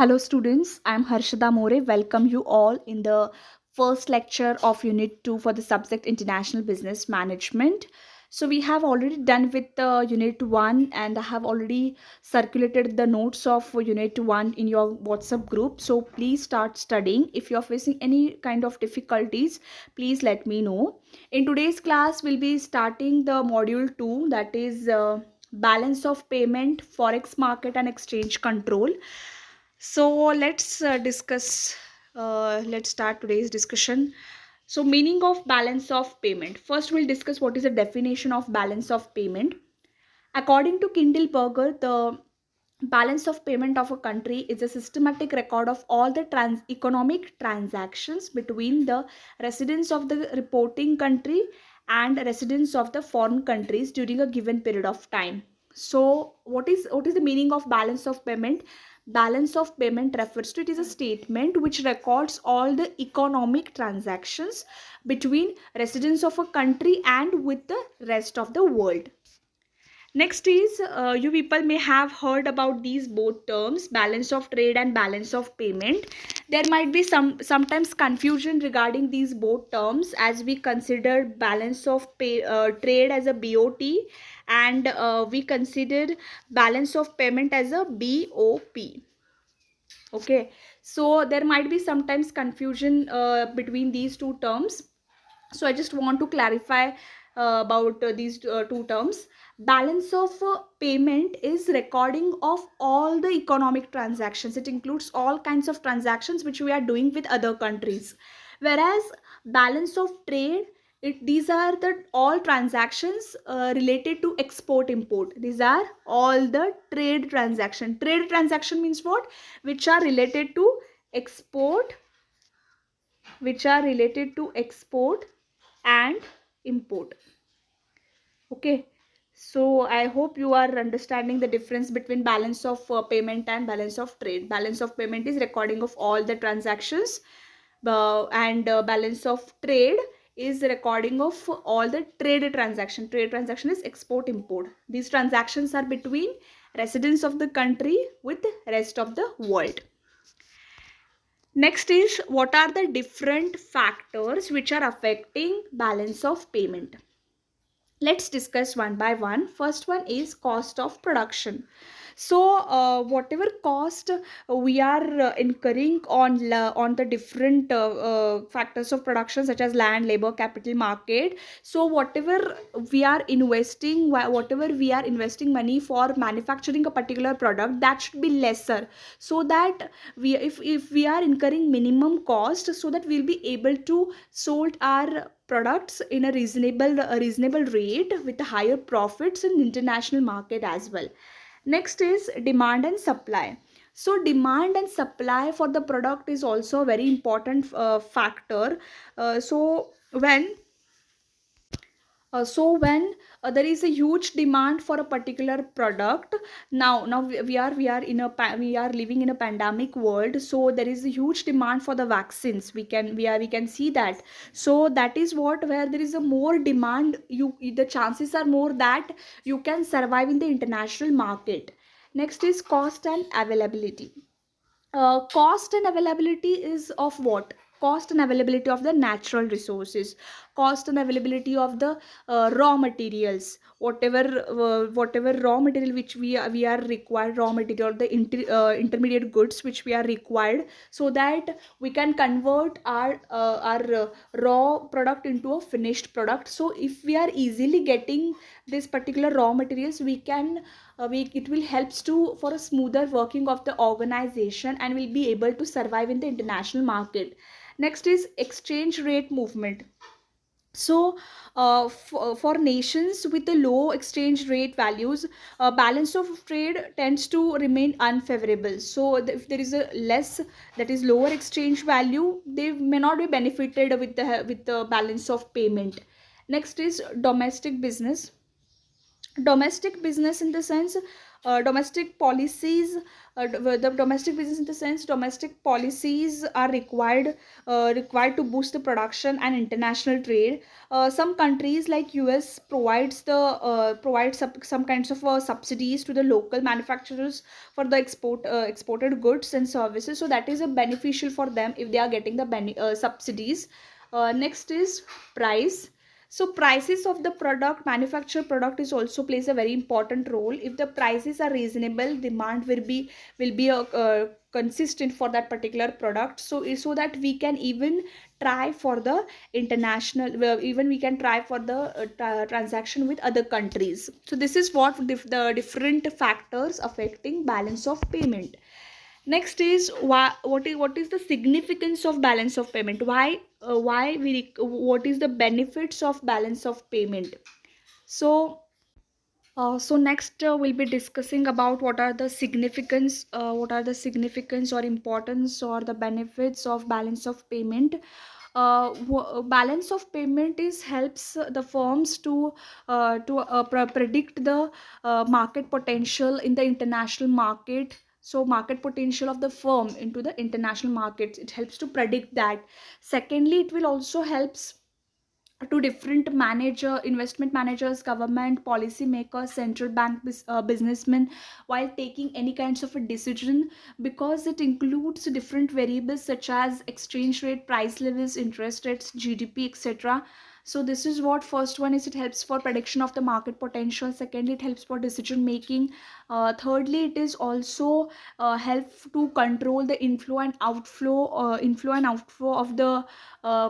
Hello students, I am Harshada More. Welcome you all in the first lecture of Unit 2 for the subject International Business Management. So we have already done with Unit 1 and I have already circulated the notes of Unit 1 in your WhatsApp group. So please start studying. If you are facing any kind of difficulties, please let me know. In today's class, we'll be starting the module 2, that is balance of payment, forex market and exchange control. So let's start today's discussion. So meaning of balance of payment. First we'll discuss what is the definition of balance of payment. According to Kindleberger, the balance of payment of a country is a systematic record of all the economic transactions between the residents of the reporting country and residents of the foreign countries during a given period of time. So what is the meaning of balance of payment? Balance of payment refers to, it is a statement which records all the economic transactions between residents of a country and with the rest of the world. Next is, you people may have heard about these both terms, balance of trade and balance of payment. There might be sometimes confusion regarding these both terms, as we consider balance of trade as a BOT, and we consider balance of payment as a BOP. Okay, so there might be sometimes confusion between these two terms. So I just want to clarify about these two terms. Balance of payment is recording of all the economic transactions. It includes all kinds of transactions which we are doing with other countries, whereas balance of trade, these are the all transactions related to export import. These are all the trade transaction means what? Which are related to export, and import. Okay, so I hope you are understanding the difference between balance of payment and balance of trade. Balance of payment is recording of all the transactions, and balance of trade is recording of all the trade transaction is export import. These transactions are between residents of the country with rest of the world. Next is, what are the different factors which are affecting balance of payment? Let's discuss one by one. First one is cost of production. So whatever cost we are incurring on the different factors of production, such as land, labor, capital, market. So whatever we are investing, whatever we are investing money for manufacturing a particular product, that should be lesser, so that if we are incurring minimum cost, so that we'll be able to sold our products in a reasonable rate with higher profits in international market as well. Next is demand and supply. So demand and supply for the product is also a very important factor. So when there is a huge demand for a particular product, now we are living in a pandemic world, so there is a huge demand for the vaccines. We can see that. So that is what, where there is a more demand, the chances are more that you can survive in the international market. Next is cost and availability. Cost and availability is of what? Cost and availability of the natural resources, cost and availability of the raw materials, whatever raw material which we are required, raw material, the intermediate goods which we are required, so that we can convert our raw product into a finished product. So if we are easily getting this particular raw materials, we can it will helps to for a smoother working of the organization, and will be able to survive in the international market. Next is exchange rate movement. So for nations with the low exchange rate values, balance of trade tends to remain unfavorable. So if there is a less, that is lower exchange value, they may not be benefited with the balance of payment. Next is domestic business. Domestic business in the sense, Domestic policies, the domestic business, in the sense domestic policies are required to boost the production and international trade. Some countries like US provides some kinds of subsidies to the local manufacturers for the exported goods and services, so that is a beneficial for them if they are getting the subsidies. Next is price. So prices of the product, manufactured product, is also plays a very important role. If the prices are reasonable, demand will be consistent for that particular product. So that we can even try for the international, even we can try for the transaction with other countries. So this is what the different factors affecting balance of payment. Next is what is the significance of balance of payment? What is the benefits of balance of payment? So next we'll be discussing about what are the significance or importance or the benefits of balance of payment. Balance of payment is helps the firms to predict the market potential in the international market. So market potential of the firm into the international markets, it helps to predict that. Secondly, it will also helps to different investment managers, government policy makers, central bank businessmen, while taking any kinds of a decision, because it includes different variables such as exchange rate, price levels, interest rates, GDP, etc. So this is what first one is, it helps for prediction of the market potential. Secondly, it helps for decision making. Thirdly, it is also help to control the inflow and outflow of the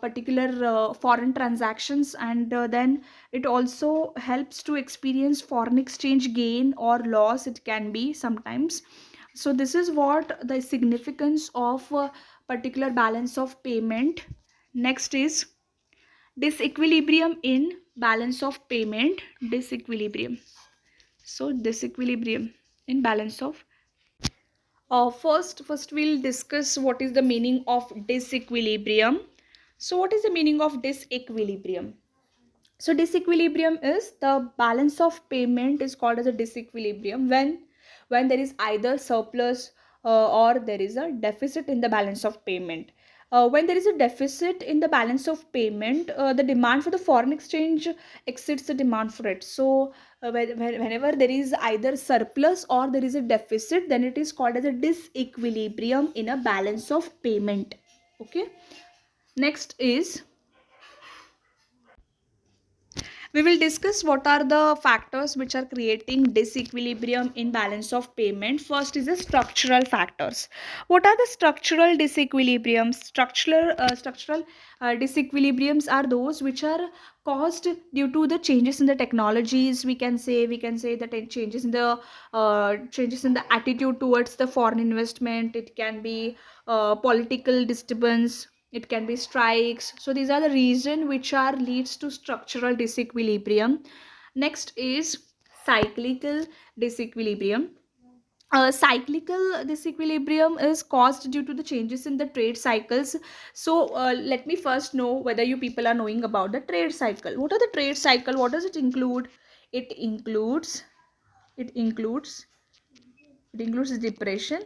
particular foreign transactions. And then it also helps to experience foreign exchange gain or loss, it can be sometimes. So this is what the significance of particular balance of payment. Next is disequilibrium in balance of payment. Disequilibrium. So disequilibrium in balance of first we'll discuss what is the meaning of disequilibrium. So what is the meaning of disequilibrium? So disequilibrium is the balance of payment is called as a disequilibrium when there is either surplus or there is a deficit in the balance of payment. When there is a deficit in the balance of payment, the demand for the foreign exchange exceeds the demand for it. So whenever there is either surplus or there is a deficit, then it is called as a disequilibrium in a balance of payment. Okay. Next is, we will discuss what are the factors which are creating disequilibrium in balance of payment. First is the structural factors. What are the structural disequilibriums? Structural disequilibriums are those which are caused due to the changes in the technologies. We can say that it changes in the attitude towards the foreign investment. It can be political disturbance, it can be strikes. So these are the reason which are leads to structural disequilibrium. Next is cyclical disequilibrium. Cyclical disequilibrium is caused due to the changes in the trade cycles. So let me first know whether you people are knowing about the trade cycle. What are the trade cycle? What does it include? It includes it includes it includes depression.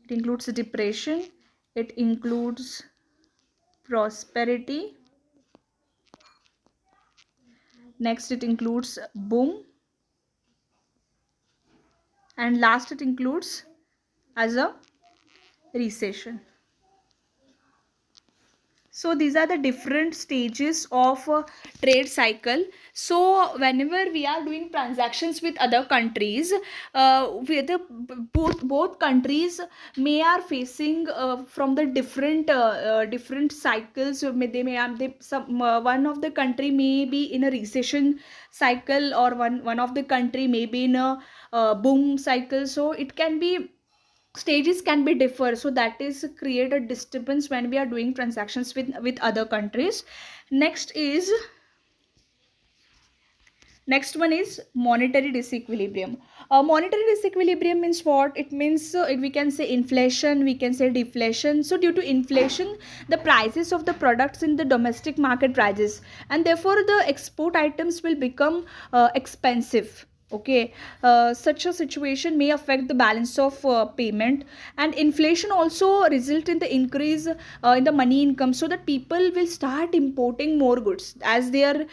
It includes depression. It includes prosperity. Next, it includes boom. And last, it includes as a recession. So these are the different stages of trade cycle. So whenever we are doing transactions with other countries, both countries may are facing from the different cycles. One of the country may be in a recession cycle, or one of the country may be in a boom cycle. So it can be, stages can be differ, so that is create a disturbance when we are doing transactions with other countries. Next one is monetary disequilibrium. Monetary disequilibrium means what? It means we can say inflation, we can say deflation. So due to inflation, the prices of the products in the domestic market rises, and therefore the export items will become expensive. Okay, such a situation may affect the balance of payment, and inflation also result in the increase in the money income, so that people will start importing more goods as their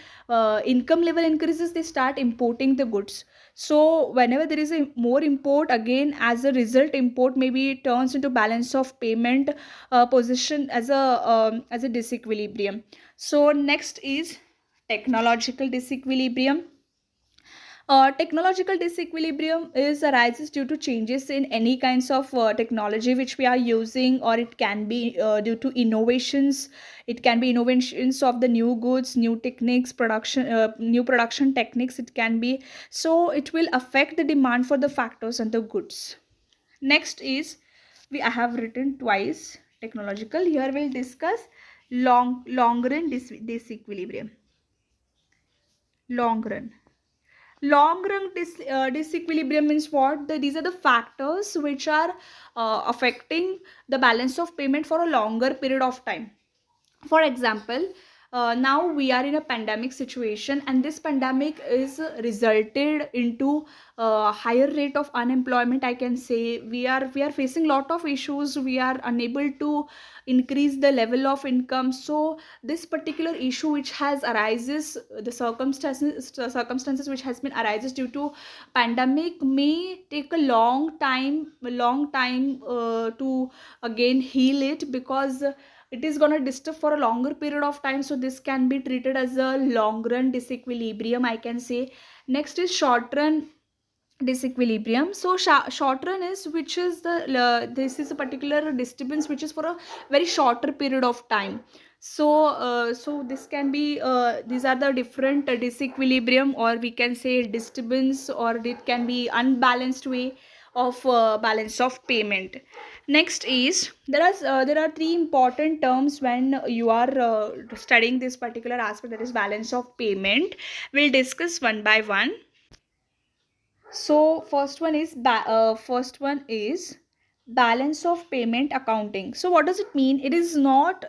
income level increases. They start importing the goods. So whenever there is a more import, again as a result, import maybe turns into balance of payment position as a disequilibrium. So next is technological disequilibrium. Technological disequilibrium is arises due to changes in any kinds of technology which we are using, or it can be due to innovations. It can be innovations of the new goods, new techniques, new production techniques. It can be, so it will affect the demand for the factors and the goods. Next is, we I have written twice technological. Here we'll discuss long run disequilibrium. Long run. Long run disequilibrium means what? These are the factors which are affecting the balance of payment for a longer period of time. For example, now we are in a pandemic situation, and this pandemic is resulted into higher rate of unemployment. I can say we are facing lot of issues. We are unable to increase the level of income. So this particular issue which has arises, the circumstances which has been arises due to pandemic may take a long time to again heal it, because it is going to disturb for a longer period of time. So this can be treated as a long run disequilibrium, I can say. Next is short run disequilibrium. So short run is, which is this is a particular disturbance which is for a very shorter period of time. So this can be these are the different disequilibrium, or we can say disturbance, or it can be unbalanced way of balance of payment. Next is, there are three important terms when you are studying this particular aspect, that is balance of payment. We'll discuss one by one. So first one is balance of payment accounting. So what does it mean? It is not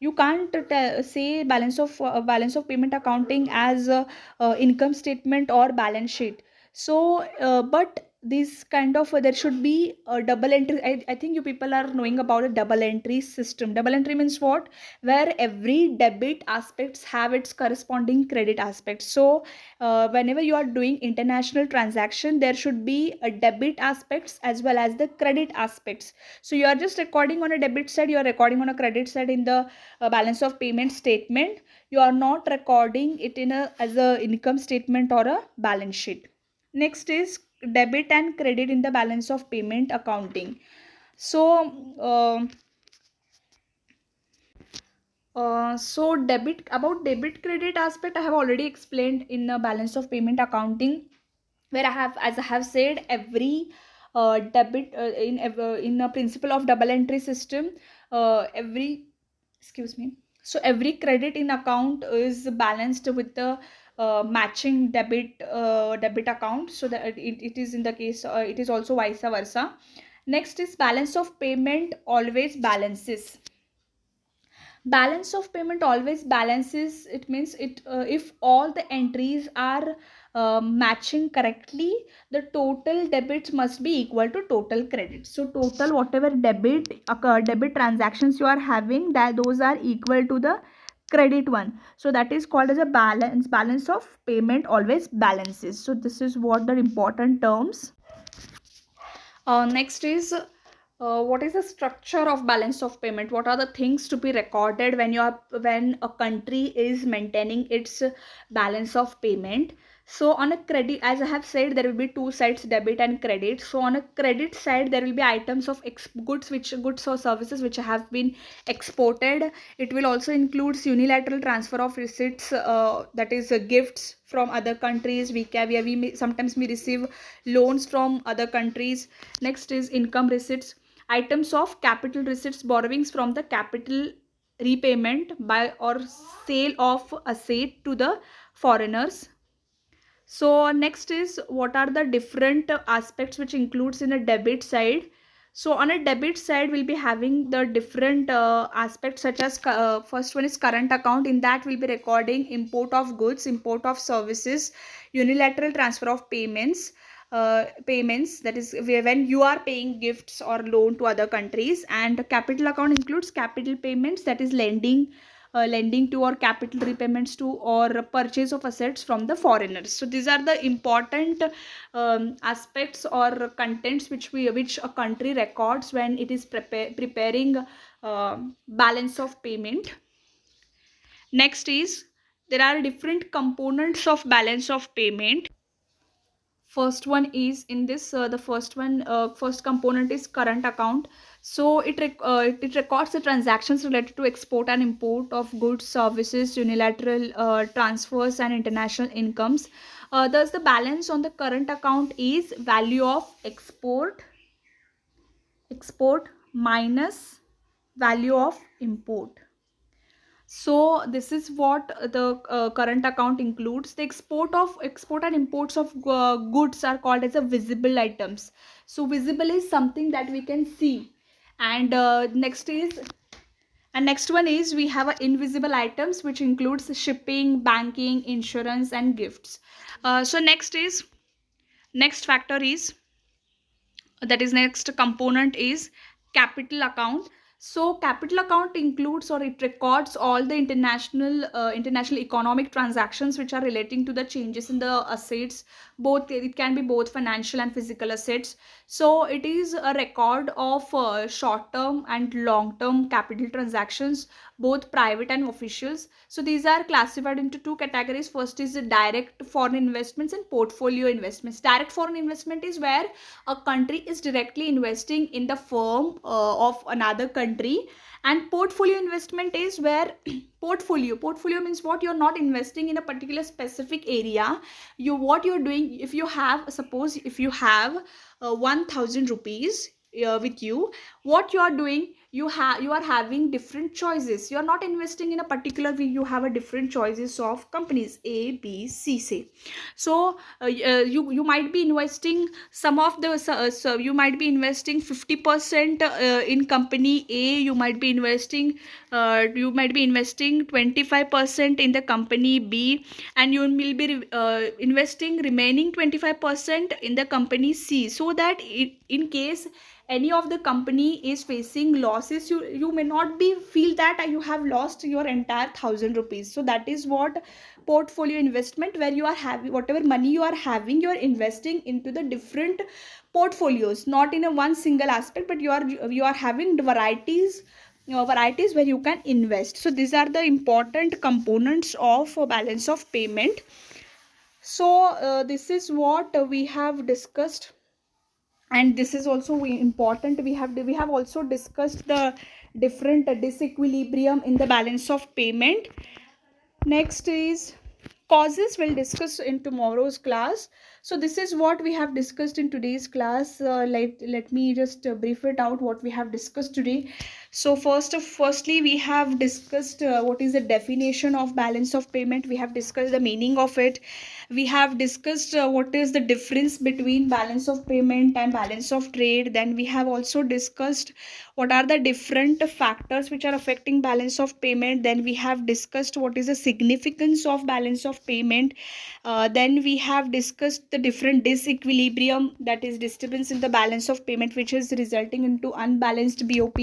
you can't say balance of payment accounting as income statement or balance sheet. So but this kind of there should be a double entry. I think you people are knowing about a double entry system. Double entry means what? Where every debit aspects have its corresponding credit aspect. So whenever you are doing international transaction, there should be a debit aspects as well as the credit aspects. So you are just recording on a debit side, you are recording on a credit side in the balance of payment statement. You are not recording it in a as a income statement or a balance sheet. Next is debit and credit in the balance of payment accounting. So debit credit aspect, I have already explained in the balance of payment accounting, where as I have said, every debit in a principle of double entry system, every excuse me. So every credit in account is balanced with the matching debit account, so that it is in the case it is also vice versa. Next is balance of payment always balances. Balance of payment always balances, it means it if all the entries are matching correctly, the total debits must be equal to total credit. So total whatever debit transactions you are having, that those are equal to the credit one. So that is called as a balance of payment always balances. So this is what the important terms. Next is, what is the structure of balance of payment? What are the things to be recorded when a country is maintaining its balance of payment? So on a credit, as I have said, there will be two sides, debit and credit. So on a credit side, there will be items of goods or services which have been exported. It will also includes unilateral transfer of receipts, that is gifts from other countries. Sometimes we receive loans from other countries. Next is income receipts, items of capital receipts, borrowings from the capital, repayment by or sale of asset to the foreigners. So next is, what are the different aspects which includes in a debit side? So on a debit side, we'll be having the different aspects, such as first one is current account. In that, we'll be recording import of goods, import of services, unilateral transfer of payments, that is when you are paying gifts or loan to other countries. And capital account includes capital payments, that is lending to or capital repayments to or purchase of assets from the foreigners. So these are the important aspects or contents which a country records when it is preparing balance of payment. Next is, there are different components of balance of payment. First one is in this the first component is current account. So it records the transactions related to export and import of goods, services, unilateral transfers and international incomes. Thus the balance on the current account is value of export minus value of import. So this is what the current account includes. The export and imports of goods are called as a visible items. So visible is something that we can see. And next one is, we have invisible items, which includes shipping, banking, insurance and gifts. So next factor is, that is next component is capital account. So capital account includes, or it records all the international economic transactions which are relating to the changes in the assets. Both, it can be both financial and physical assets. So it is a record of short term and long term capital transactions, both private and officials. So these are classified into two categories. First is direct foreign investments and portfolio investments. Direct foreign investment is where a country is directly investing in the firm of another country. And portfolio investment is where portfolio means what, you're not investing in a particular specific area. What you're doing, if you have, suppose if you have 1000 rupees with you, what you are doing, you are having different choices. You are not investing in a particular way, you have a different choices of companies A, B, C, say. So you might be investing some of the so you might be investing 50% in company A. You might be investing 25% in the company B, and you will be investing remaining 25% in the company C, so that in case any of the company is facing losses, you may not be feel that you have lost your entire 1000 rupees. So that is what portfolio investment, where you are having whatever money you are having, you are investing into the different portfolios, not in a one single aspect, but you are having varieties where you can invest. So these are the important components of balance of payment. So this is what we have discussed, and this is also important. We have also discussed the different disequilibrium in the balance of payment. Next is causes, we'll discuss in tomorrow's class. So this is what we have discussed in today's class. Let me just brief it out what we have discussed today. So firstly we have discussed what is the definition of balance of payment. We have discussed the meaning of it. We have discussed what is the difference between balance of payment and balance of trade. Then we have also discussed what are the different factors which are affecting balance of payment. Then we have discussed what is the significance of balance of payment. Then we have discussed the different disequilibrium, that is disturbance in the balance of payment, which is resulting into unbalanced BOP.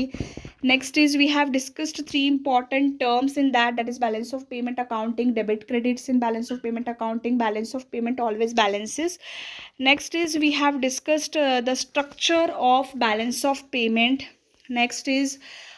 Next is, we have discussed three important terms in that is balance of payment accounting, debit credits in balance of payment accounting, balance of payment always balances. Next is, we have discussed the structure of balance of payment. Next is,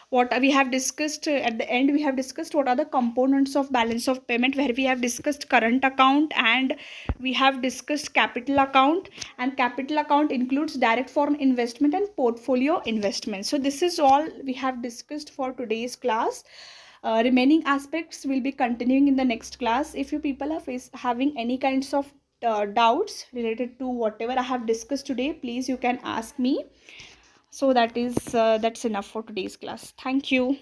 what we have discussed at the end, we have discussed what are the components of balance of payment, where we have discussed current account and we have discussed capital account. And capital account includes direct foreign investment and portfolio investment. So this is all we have discussed for today's class. Remaining aspects will be continuing in the next class. If you people are having any kinds of doubts related to whatever I have discussed today, please you can ask me. So that's enough for today's class. Thank you.